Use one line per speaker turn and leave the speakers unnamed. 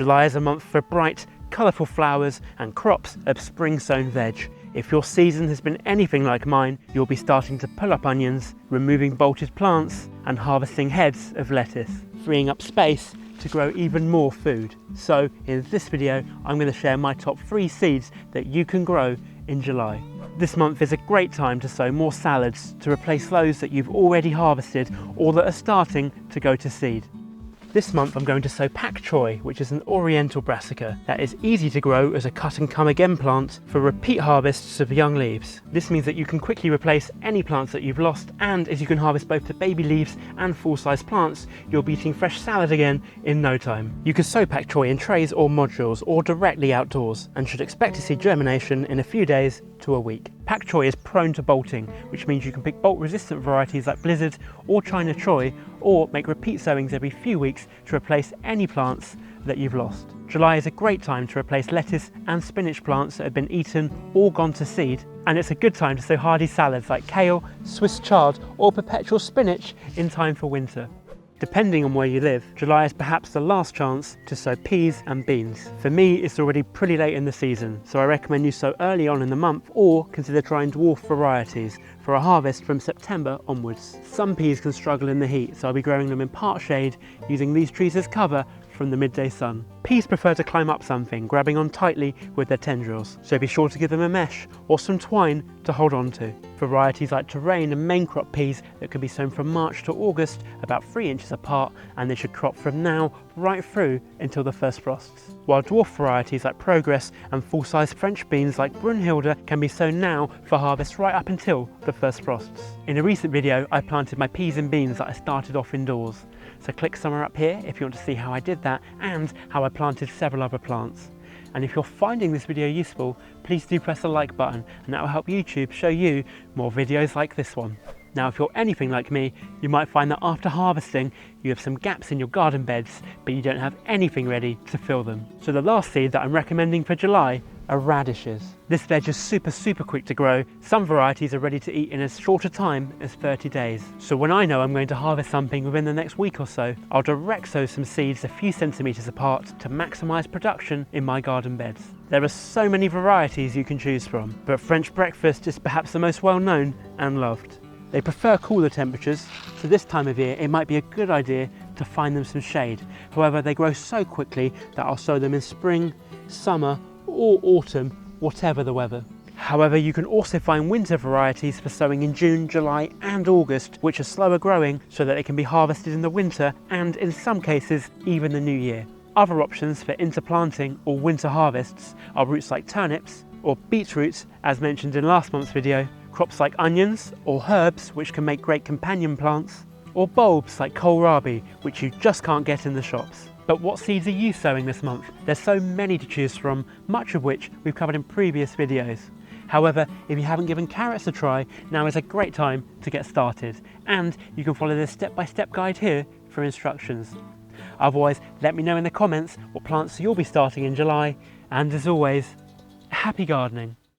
July is a month for bright, colourful flowers and crops of spring-sown veg. If your season has been anything like mine, you'll be starting to pull up onions, removing bolted plants and harvesting heads of lettuce, freeing up space to grow even more food. So in this video, I'm going to share my top 3 seeds that you can grow in July. This month is a great time to sow more salads to replace those that you've already harvested or that are starting to go to seed. This month I'm going to sow pak choi, which is an oriental brassica that is easy to grow as a cut and come again plant for repeat harvests of young leaves. This means that you can quickly replace any plants that you've lost, and as you can harvest both the baby leaves and full-size plants, you'll be eating fresh salad again in no time. You can sow pak choi in trays or modules or directly outdoors and should expect to see germination in a few days to a week. Pak choi is prone to bolting, which means you can pick bolt resistant varieties like Blizzard or China Choi, or make repeat sowings every few weeks to replace any plants that you've lost. July is a great time to replace lettuce and spinach plants that have been eaten or gone to seed, and it's a good time to sow hardy salads like kale, Swiss chard or perpetual spinach in time for winter. Depending on where you live, July is perhaps the last chance to sow peas and beans. For me, it's already pretty late in the season, so I recommend you sow early on in the month or consider trying dwarf varieties for a harvest from September onwards. Some peas can struggle in the heat, so I'll be growing them in part shade using these trees as cover from the midday sun. Peas prefer to climb up something, grabbing on tightly with their tendrils, so be sure to give them a mesh or some twine to hold on to. Varieties like terrain and main crop peas that can be sown from March to August, about 3 inches apart, and they should crop from now right through until the first frosts. While dwarf varieties like Progress and full-size French beans like Brunhilde can be sown now for harvest right up until the first frosts. In a recent video, I planted my peas and beans that I started off indoors, so click somewhere up here if you want to see how I did that and how I planted several other plants. And if you're finding this video useful, please do press the like button, and that will help YouTube show you more videos like this one. Now, if you're anything like me, you might find that after harvesting, you have some gaps in your garden beds, but you don't have anything ready to fill them. So the last seed that I'm recommending for July are radishes. This veg is super quick to grow. Some varieties are ready to eat in as short a time as 30 days. So when I know I'm going to harvest something within the next week or so, I'll direct sow some seeds a few centimetres apart to maximise production in my garden beds. There are so many varieties you can choose from, but French breakfast is perhaps the most well known and loved. They prefer cooler temperatures, so this time of year it might be a good idea to find them some shade. However, they grow so quickly that I'll sow them in spring, summer or autumn, whatever the weather. However, you can also find winter varieties for sowing in June, July and August, which are slower growing so that they can be harvested in the winter and in some cases even the new year. Other options for interplanting or winter harvests are roots like turnips or beetroots, as mentioned in last month's video, crops like onions or herbs, which can make great companion plants, or bulbs like kohlrabi, which you just can't get in the shops. But what seeds are you sowing this month? There's so many to choose from, much of which we've covered in previous videos. However, if you haven't given carrots a try, now is a great time to get started, and you can follow this step-by-step guide here for instructions. Otherwise, let me know in the comments what plants you'll be starting in July, and as always, happy gardening!